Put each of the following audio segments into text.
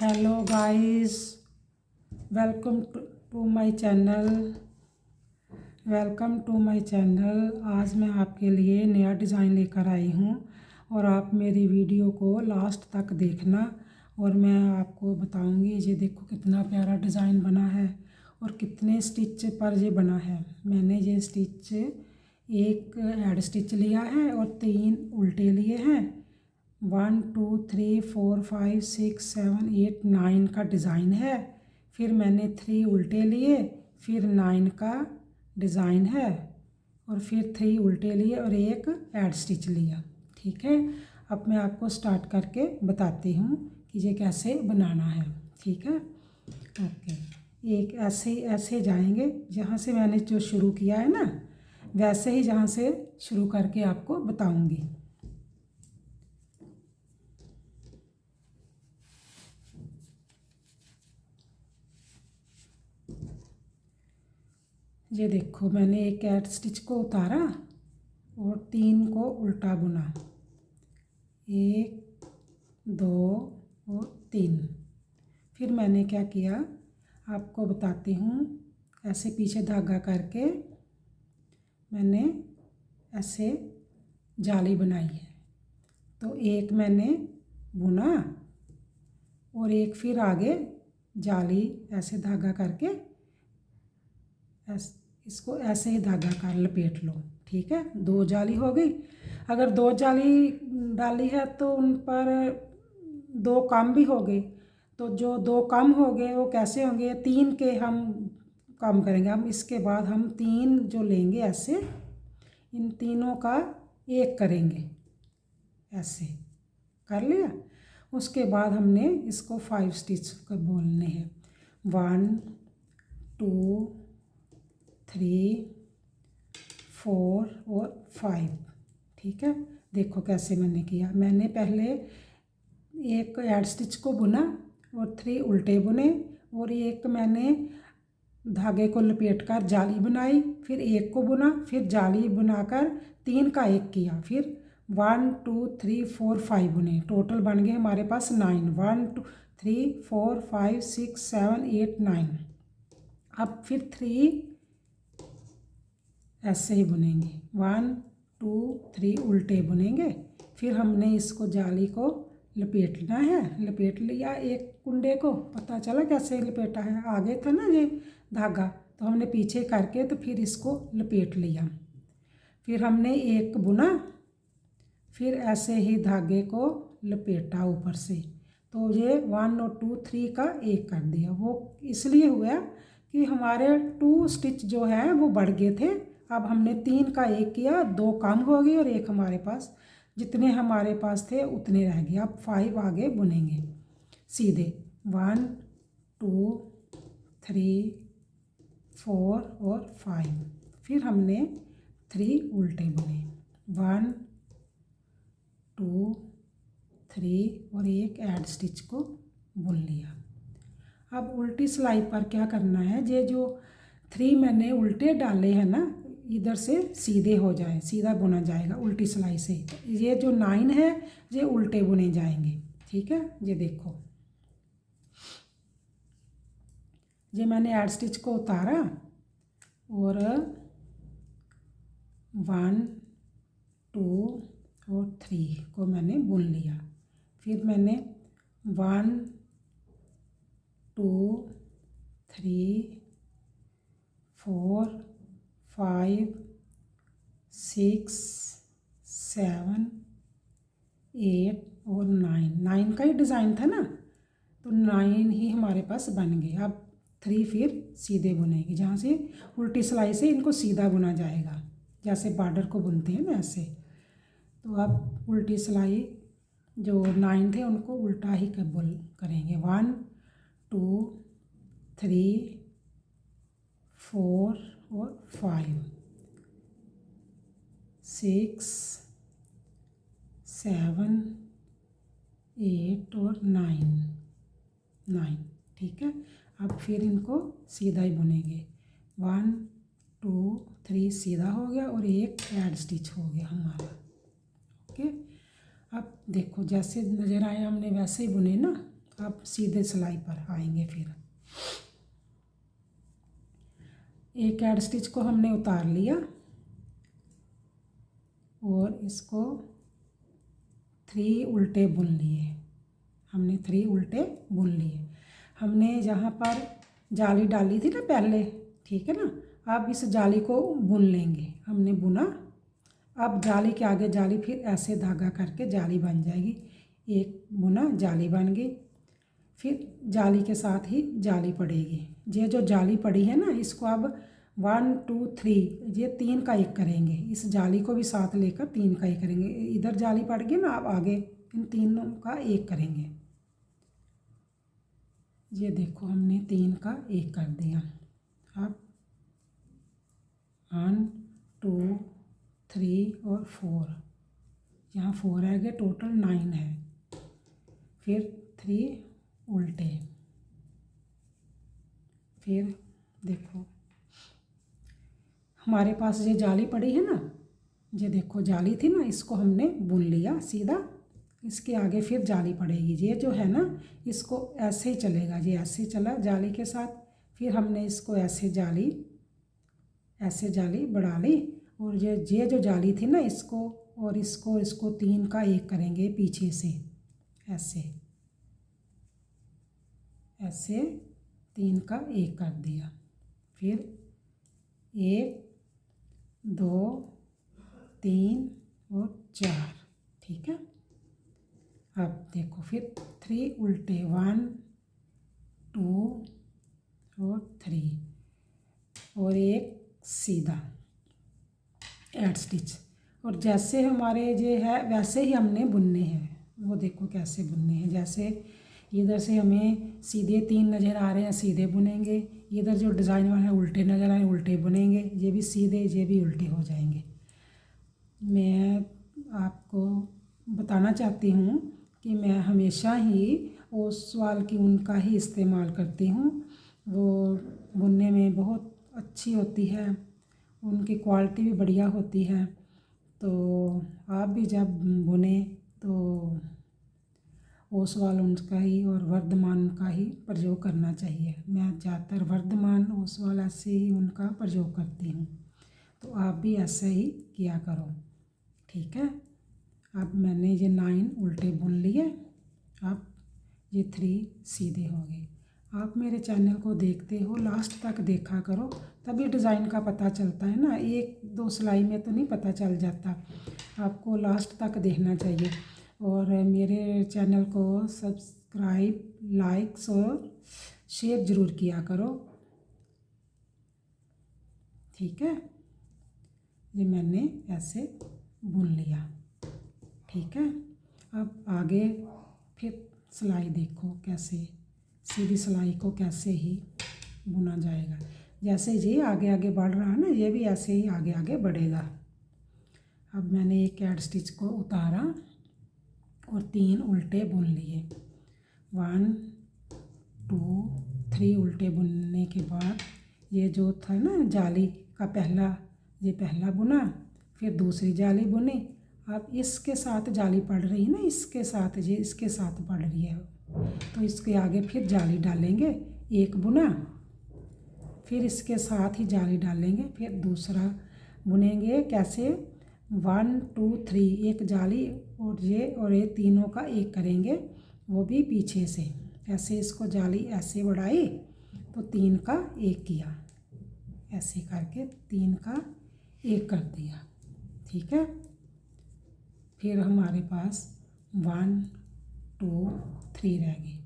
Hello guys, welcome to my channel. आज मैं आपके लिए नया डिज़ाइन लेकर आई हूँ और आप मेरी वीडियो को लास्ट तक देखना और मैं आपको बताऊँगी। ये देखो कितना प्यारा डिज़ाइन बना है और कितने स्टिच पर ये बना है। मैंने ये स्टिच एक हेड स्टिच लिया है और 3 उल्टे लिए हैं। 1 2 3 4 5 6 7 8 9 का डिज़ाइन है। फिर मैंने 3 उल्टे लिए, फिर 9 का डिज़ाइन है और फिर 3 उल्टे लिए और एक एड स्टिच लिया। ठीक है, अब मैं आपको स्टार्ट करके बताती हूँ कि ये कैसे बनाना है। ठीक है, ओके। एक ऐसे जाएंगे, जहाँ से मैंने जो शुरू किया है ना, वैसे ही जहाँ से शुरू करके आपको बताऊँगी। ये देखो, मैंने एक एड स्टिच को उतारा और 3 को उल्टा बुना, 1 2 और 3। फिर मैंने क्या किया आपको बताती हूँ। ऐसे पीछे धागा करके मैंने ऐसे जाली बनाई है। तो एक मैंने बुना और एक फिर आगे जाली ऐसे धागा करके इसको ऐसे ही धागा का लपेट लो। ठीक है, 2 जाली हो गई। अगर 2 जाली डाली है तो उन पर 2 कम भी हो गए। तो जो 2 कम हो गए वो कैसे होंगे, 3 के हम कम करेंगे। हम इसके बाद हम 3 जो लेंगे ऐसे, इन तीनों का 1 करेंगे। ऐसे कर लिया। उसके बाद हमने इसको 5 स्टिच कर बोलने हैं। 1 2 3 4 और 5। ठीक है, देखो कैसे मैंने किया। मैंने पहले एक एड स्टिच को बुना और 3 उल्टे बुने और एक मैंने धागे को लपेट कर जाली बनाई, फिर एक को बुना, फिर जाली बनाकर 3 का 1 किया, फिर 1 2 3 4 5 बुने। टोटल बन गए हमारे पास 9। 1 2 3 4 5 6 7 8 9। अब फिर 3 ऐसे ही बुनेंगे, 1 2 3 उल्टे बुनेंगे। फिर हमने इसको जाली को लपेटना है। लपेट लिया एक कुंडे को, पता चला कैसे लपेटा है। आगे था ना ये धागा, तो हमने पीछे करके तो फिर इसको लपेट लिया। फिर हमने एक बुना, फिर ऐसे ही धागे को लपेटा ऊपर से। तो ये 1 और 2 3 का 1 कर दिया। वो इसलिए हुआ कि हमारे 2 स्टिच जो है वो बढ़ गए थे। अब हमने 3 का 1 किया, 2 कम हो गए और 1 हमारे पास, जितने हमारे पास थे उतने रह गए। अब 5 आगे बुनेंगे सीधे। 1 2 3 4 और 5। फिर हमने 3 उल्टे बुने, 1 2 3 और एक एड स्टिच को बुन लिया। अब उल्टी सिलाई पर क्या करना है, ये जो 3 मैंने उल्टे डाले हैं ना, इधर से सीधे हो जाए, सीधा बुना जाएगा उल्टी सिलाई से। ये जो 9 है ये उल्टे बुने जाएंगे। ठीक है, ये देखो, ये मैंने एड स्टिच को उतारा और 1 2 और 3 को मैंने बुन लिया। फिर मैंने 1 2 3 4 5 6 7 8 और 9 का ही डिज़ाइन था ना, तो 9 ही हमारे पास बन गए। अब 3 फिर सीधे बुनेंगे, जहाँ से उल्टी सिलाई से इनको सीधा बुना जाएगा, जैसे बॉर्डर को बुनते हैं ना ऐसे। तो अब उल्टी सिलाई जो 9 थे उनको उल्टा ही करेंगे। 1 2 3 4 और 5 6 7 8 और 9। ठीक है, अब फिर इनको सीधा ही बुनेंगे। 1 2 3 सीधा हो गया और एक एड स्टिच हो गया हमारा। ओके, अब देखो जैसे नज़र आए हमने वैसे ही बुने ना। अब सीधे सिलाई पर आएंगे। फिर एक ऐड स्टिच को हमने उतार लिया और इसको 3 उल्टे बुन लिए। हमने 3 उल्टे बुन लिए। हमने जहाँ पर जाली डाली थी ना पहले, ठीक है ना, अब इस जाली को बुन लेंगे। हमने बुना, अब जाली के आगे जाली, फिर ऐसे धागा करके जाली बन जाएगी। एक बुना, जाली बन गई, फिर जाली के साथ ही जाली पड़ेगी। ये जो जाली पड़ी है ना, इसको अब 1 2 3 ये 3 का एक करेंगे। इस जाली को भी साथ लेकर 3 का एक करेंगे। इधर जाली पड़ गई ना, अब आगे इन तीनों का एक करेंगे। ये देखो हमने 3 का एक कर दिया। अब 1 2 3 और 4, यहाँ 4 आ गए, टोटल 9 है। फिर 3 उल्टे, फिर देखो हमारे पास ये जाली पड़ी है ना, ये देखो जाली थी ना, इसको हमने बुन लिया सीधा। इसके आगे फिर जाली पड़ेगी। ये जो है ना, इसको ऐसे ही चलेगा, ये ऐसे चला जाली के साथ। फिर हमने इसको ऐसे जाली बढ़ा ली, और ये जो जाली थी ना, इसको और इसको 3 का एक करेंगे पीछे से, ऐसे 3 का एक कर दिया। फिर 1 2 3 और 4, ठीक है। अब देखो फिर 3 उल्टे, 1 2 और 3 और एक सीधा ऐड स्टिच। और जैसे हमारे ये है वैसे ही हमने बुनने हैं। वो देखो कैसे बुनने हैं। जैसे इधर से हमें सीधे 3 नज़र आ रहे हैं, सीधे बुनेंगे। इधर जो डिज़ाइन वाला है उल्टे नज़र आ रहे हैं, उल्टे बुनेंगे। ये भी सीधे, ये भी उल्टे हो जाएंगे। मैं आपको बताना चाहती हूँ कि मैं हमेशा ही ओसवाल की ऊन का ही इस्तेमाल करती हूँ। वो बुनने में बहुत अच्छी होती है, उनकी क्वालिटी भी बढ़िया होती है। तो आप भी जब बुने तो ओसवाल ऊन का ही और वर्धमान का ही प्रयोग करना चाहिए। मैं ज़्यादातर वर्धमान ओसवाल ऐसे ही उनका प्रयोग करती हूँ, तो आप भी ऐसे ही किया करो, ठीक है। अब मैंने ये 9 उल्टे बुन लिए। अब ये 3 सीधे हो गए। आप मेरे चैनल को देखते हो, लास्ट तक देखा करो, तभी डिज़ाइन का पता चलता है ना। 1 2 सिलाई में तो नहीं पता चल जाता, आपको लास्ट तक देखना चाहिए। और मेरे चैनल को सब्सक्राइब, लाइक्स और शेयर ज़रूर किया करो, ठीक है। ये मैंने ऐसे बुन लिया, ठीक है। अब आगे फिर सिलाई देखो कैसे, सीधी सिलाई को कैसे ही बुना जाएगा। जैसे ये आगे आगे बढ़ रहा है ना, ये भी ऐसे ही आगे आगे बढ़ेगा। अब मैंने एक ऐड स्टिच को उतारा और 3 उल्टे बुन लिए। 1 2 3 उल्टे बुनने के बाद ये जो था ना जाली का पहला बुना, फिर दूसरी जाली बुनी। अब इसके साथ जाली पड़ रही है ना, इसके साथ ये इसके साथ पड़ रही है, तो इसके आगे फिर जाली डालेंगे। एक बुना, फिर इसके साथ ही जाली डालेंगे, फिर दूसरा बुनेंगे। कैसे? 1 2 3 एक जाली और ये तीनों का एक करेंगे, वो भी पीछे से। ऐसे इसको जाली ऐसे बढ़ाई तो 3 का एक किया, ऐसे करके 3 का एक कर दिया, ठीक है। फिर हमारे पास 1 2 3 रह गए।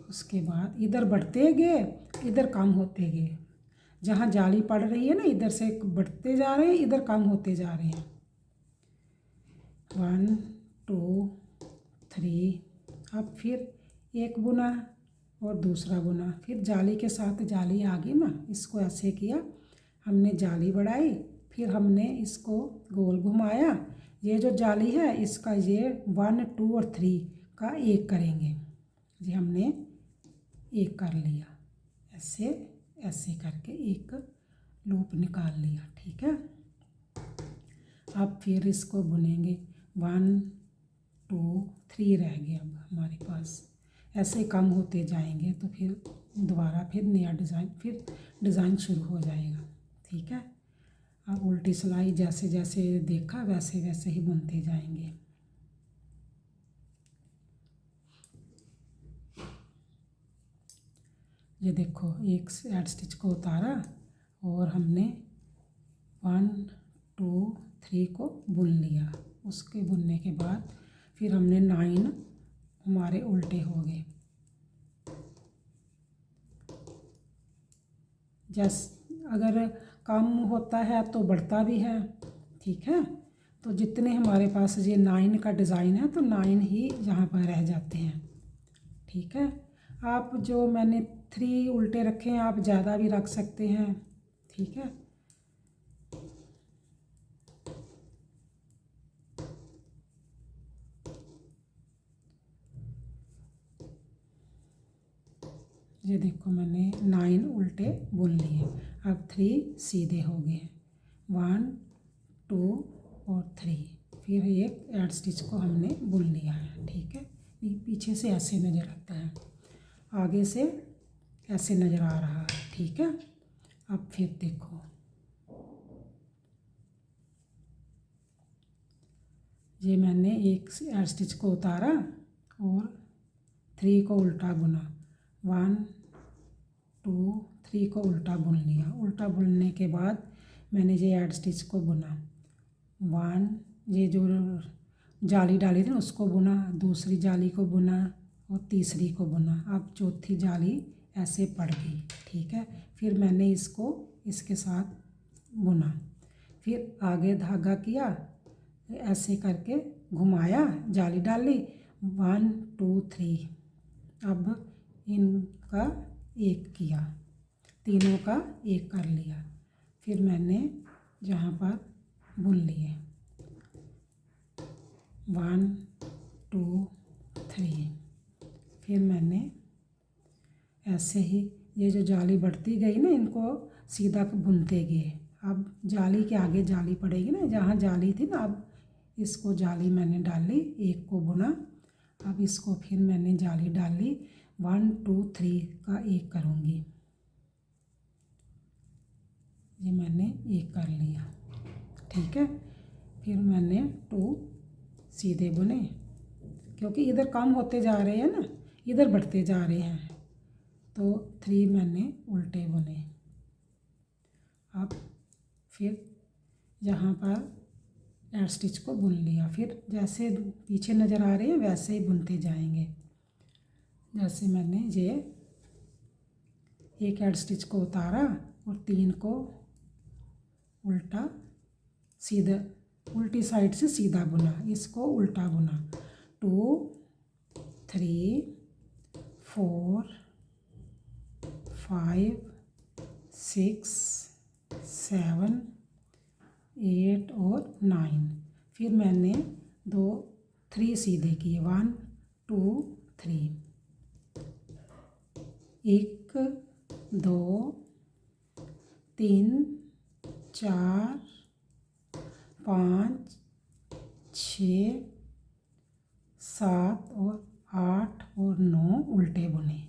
उसके बाद इधर बढ़ते गए, इधर कम होते गए। जहाँ जाली पड़ रही है ना, इधर से बढ़ते जा रहे हैं, इधर कम होते जा रहे हैं। 1 2 3। अब फिर एक बुना और दूसरा बुना, फिर जाली के साथ जाली आ गई ना, इसको ऐसे किया, हमने जाली बढ़ाई, फिर हमने इसको गोल घुमाया। ये जो जाली है इसका ये 1 2 और 3 का एक करेंगे। ये हमने एक कर लिया, ऐसे ऐसे करके एक लूप निकाल लिया, ठीक है। अब फिर इसको बुनेंगे। 1 2 3 रह गया अब हमारे पास। ऐसे कम होते जाएंगे तो फिर दोबारा फिर नया डिज़ाइन, फिर डिज़ाइन शुरू हो जाएगा। ठीक है, अब उल्टी सिलाई जैसे जैसे देखा वैसे वैसे ही बुनते जाएंगे। ये देखो, एक एड स्टिच को उतारा और हमने 1 2 3 को बुन लिया। उसके बुनने के बाद फिर हमने 9 हमारे उल्टे हो गए। अगर कम होता है तो बढ़ता भी है। ठीक है, तो जितने हमारे पास ये 9 का डिज़ाइन है तो 9 ही यहाँ पर रह जाते हैं। ठीक है, आप जो मैंने 3 उल्टे रखे हैं आप ज़्यादा भी रख सकते हैं। ठीक है, ये देखो मैंने 9 उल्टे बुन लिए। अब 3 सीधे हो गए, 1 2 और 3। फिर एक एड स्टिच को हमने बुन लिया है। ठीक है, ये पीछे से ऐसे नज़र आता है, आगे से ऐसे नज़र आ रहा है। ठीक है, अब फिर देखो, ये मैंने एक एड स्टिच को उतारा और 3 को उल्टा बुना, 1 2 3 को उल्टा बुन लिया। उल्टा बुनने के बाद मैंने ये एड स्टिच को बुना, 1 ये जो जाली डाली थी उसको बुना, दूसरी जाली को बुना और तीसरी को बुना। अब चौथी जाली ऐसे पड़ गई। ठीक है, फिर मैंने इसको इसके साथ बुना, फिर आगे धागा किया, ऐसे करके घुमाया, जाली डाली, 1 2 3। अब इनका एक किया, तीनों का एक कर लिया। फिर मैंने यहाँ पर बुन लिए, 1 2 3। फिर मैंने ऐसे ही ये जो जाली बढ़ती गई ना इनको सीधा बुनते गए। अब जाली के आगे जाली पड़ेगी ना, जहाँ जाली थी ना, अब इसको जाली मैंने डाली, एक को बुना। अब इसको फिर मैंने जाली डाली, 1 2 3 का एक करूँगी। ये मैंने एक कर लिया। ठीक है, फिर मैंने 2 सीधे बुने, क्योंकि इधर कम होते जा रहे हैं ना, इधर बढ़ते जा रहे हैं, तो 3 मैंने उल्टे बुने। अब फिर यहाँ पर एड स्टिच को बुन लिया, फिर जैसे पीछे नज़र आ रहे हैं वैसे ही बुनते जाएंगे। जैसे मैंने ये एक एड स्टिच को उतारा और 3 को उल्टा सीधा, उल्टी साइड से सीधा बुना, इसको उल्टा बुना, 2 3 4 5 6 7 8 और 9। फिर मैंने 3 सीधे किए, 1 2 3, 1 2 3 4 5 6 7 और 8 और 9 उल्टे बुने।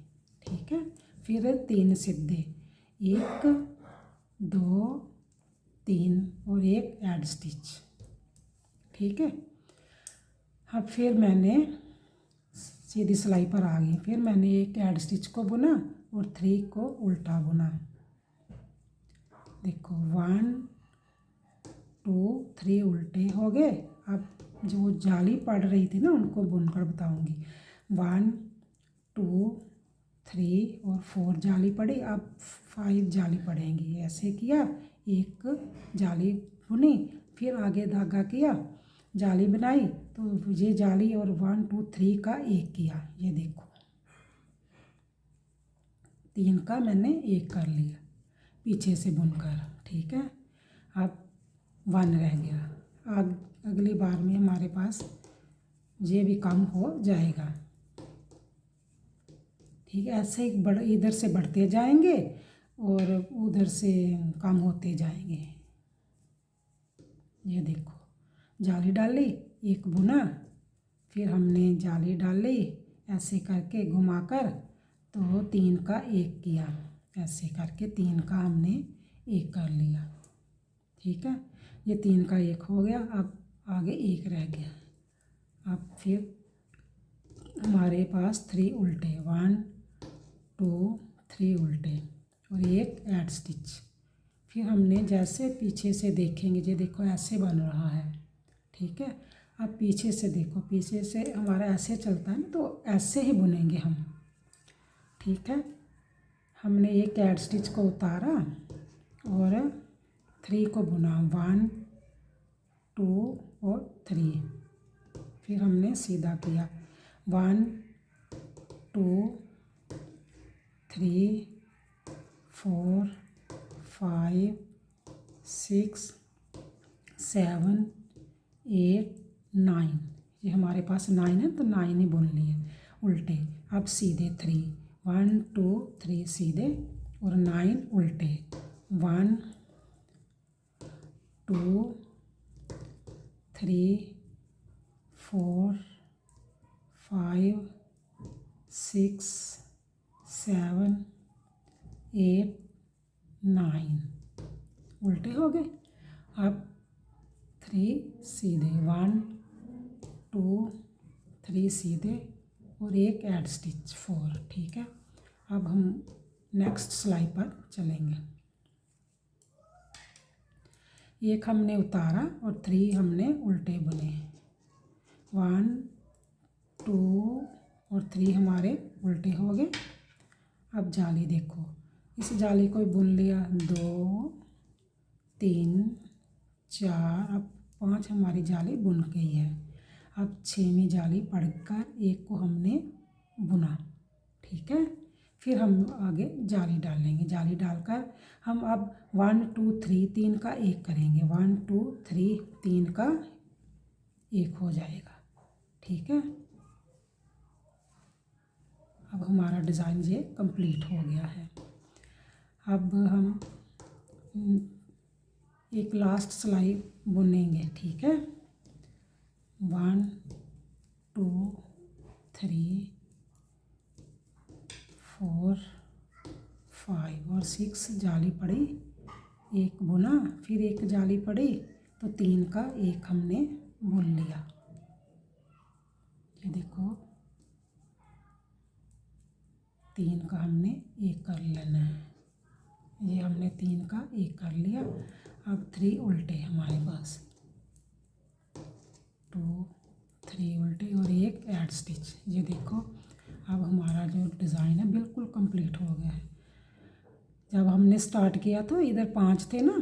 ठीक है, फिर 3 सीधे, 1 2 3 और एक एड स्टिच। ठीक है, अब फिर मैंने सीधी सिलाई पर आ गई। फिर मैंने एक एड स्टिच को बुना और 3 को उल्टा बुना। देखो 1 2 3 उल्टे हो गए। अब जो जाली पड़ रही थी ना उनको बुनकर बताऊंगी। 1 2 3 और 4 जाली पड़ी, अब 5 जाली पड़ेंगी। ऐसे किया, एक जाली बुनी, फिर आगे धागा किया, जाली बनाई, तो ये जाली और 1 2 3 का एक किया। ये देखो 3 का मैंने एक कर लिया पीछे से बुनकर। ठीक है, अब 1 रह गया। अगली बार में हमारे पास ये भी कम हो जाएगा। ठीक है, ऐसे ही इधर से बढ़ते जाएंगे और उधर से कम होते जाएंगे। ये देखो जाली डाली, एक बुना, फिर हमने जाली डाली, ऐसे करके घुमाकर तो 3 का 1 किया, ऐसे करके 3 का हमने 1 कर लिया। ठीक है, ये 3 का 1 हो गया। अब आगे 1 रह गया। अब फिर हमारे पास 3 उल्टे, 1 2 3 उल्टे और एक ऐड स्टिच। फिर हमने जैसे पीछे से देखेंगे, ये देखो ऐसे बन रहा है। ठीक है, अब पीछे से देखो, पीछे से हमारा ऐसे चलता है ना, तो ऐसे ही बुनेंगे हम। ठीक है, हमने एक ऐड स्टिच को उतारा और 3 को बुना, 1 2 और 3। फिर हमने सीधा किया, 1 2 3 4 5 6 7 8 9। ये हमारे पास 9 है तो 9 ही बुन लिए उल्टे। अब सीधे 3, 1 2 3 सीधे और 9 उल्टे, 1 2 3 4 5 6 7 8 9 उल्टे हो गए। अब 3 सीधे, 1 2 3 सीधे और एक ऐड स्टिच, 4। ठीक है, अब हम नेक्स्ट सिलाई पर चलेंगे। एक हमने उतारा और 3 हमने उल्टे बुने, 1 2 और 3 हमारे उल्टे हो गए। अब जाली देखो, इस जाली को बुन लिया, 2 3 4, अब 5 हमारी जाली बुन गई है। अब 6वीं जाली पढ़कर एक को हमने बुना। ठीक है, फिर हम आगे जाली डालेंगे। जाली डालकर हम अब 1 2 3 3 का 1 करेंगे, 1 2 3 3 का 1 हो जाएगा। ठीक है, अब हमारा डिज़ाइन ये कंप्लीट हो गया है। अब हम एक लास्ट सिलाई बुनेंगे। ठीक है, 1 2 3 4 5 और 6 जाली पड़ी, एक बुना, फिर एक जाली पड़ी तो 3 का 1 हमने बुन लिया। ये देखो 3 का हमने 1 कर लेना है। ये हमने 3 का 1 कर लिया। अब 3 उल्टे हमारे पास, 2 3 उल्टे और एक ऐड स्टिच। ये देखो अब हमारा जो डिज़ाइन है बिल्कुल कंप्लीट हो गया है। जब हमने स्टार्ट किया तो इधर 5 थे ना,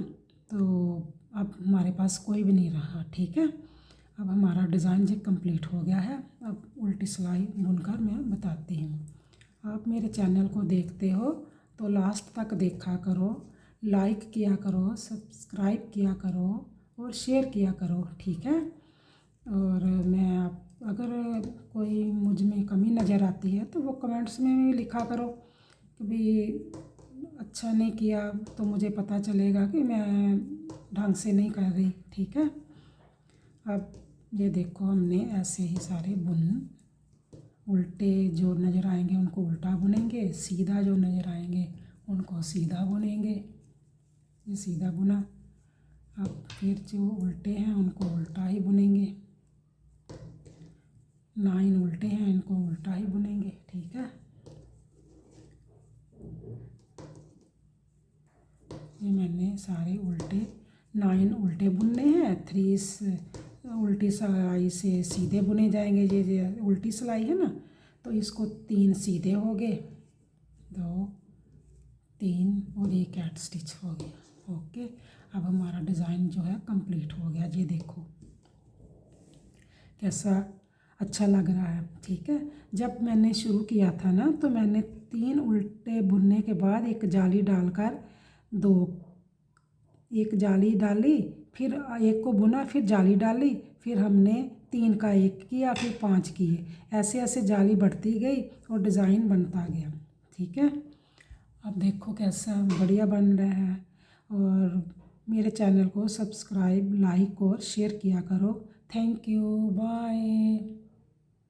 तो अब हमारे पास कोई भी नहीं रहा। ठीक है, अब हमारा डिज़ाइन जो कंप्लीट हो गया है। अब उल्टी सिलाई बुनकर मैं बताती हूँ। आप मेरे चैनल को देखते हो तो लास्ट तक देखा करो, लाइक किया करो, सब्सक्राइब किया करो और शेयर किया करो। ठीक है, और मैं अगर कोई मुझ में कमी नज़र आती है तो वो कमेंट्स में भी लिखा करो कि भाई अच्छा नहीं किया, तो मुझे पता चलेगा कि मैं ढंग से नहीं कर रही। ठीक है, अब ये देखो हमने ऐसे ही सारे बुन, उल्टे जो नज़र आएंगे उनको उल्टा बुनेंगे, सीधा जो नज़र आएंगे उनको सीधा बुनेंगे। ये सीधा बुना। अब फिर जो उल्टे हैं उनको उल्टा ही बुनेंगे, 9 उल्टे हैं इनको उल्टा ही बुनेंगे। ठीक है, ये मैंने सारे उल्टे 9 उल्टे बुनने हैं। 3 उल्टी सिलाई से सीधे बुने जाएंगे। ये उल्टी सिलाई है ना, तो इसको 3 सीधे हो गए, 2 3 और एक ऐड स्टिच हो गया। ओके, अब हमारा डिज़ाइन जो है कंप्लीट हो गया। ये देखो कैसा अच्छा लग रहा है। ठीक है, जब मैंने शुरू किया था ना तो मैंने 3 उल्टे बुनने के बाद एक जाली डालकर एक जाली डाली, फिर एक को बुना, फिर जाली डाली, फिर हमने 3 का 1 किया, फिर 5 किए। ऐसे ऐसे जाली बढ़ती गई और डिज़ाइन बनता गया। ठीक है, अब देखो कैसा बढ़िया बन रहा है। और मेरे चैनल को सब्सक्राइब, लाइक और शेयर किया करो। Thank you, bye.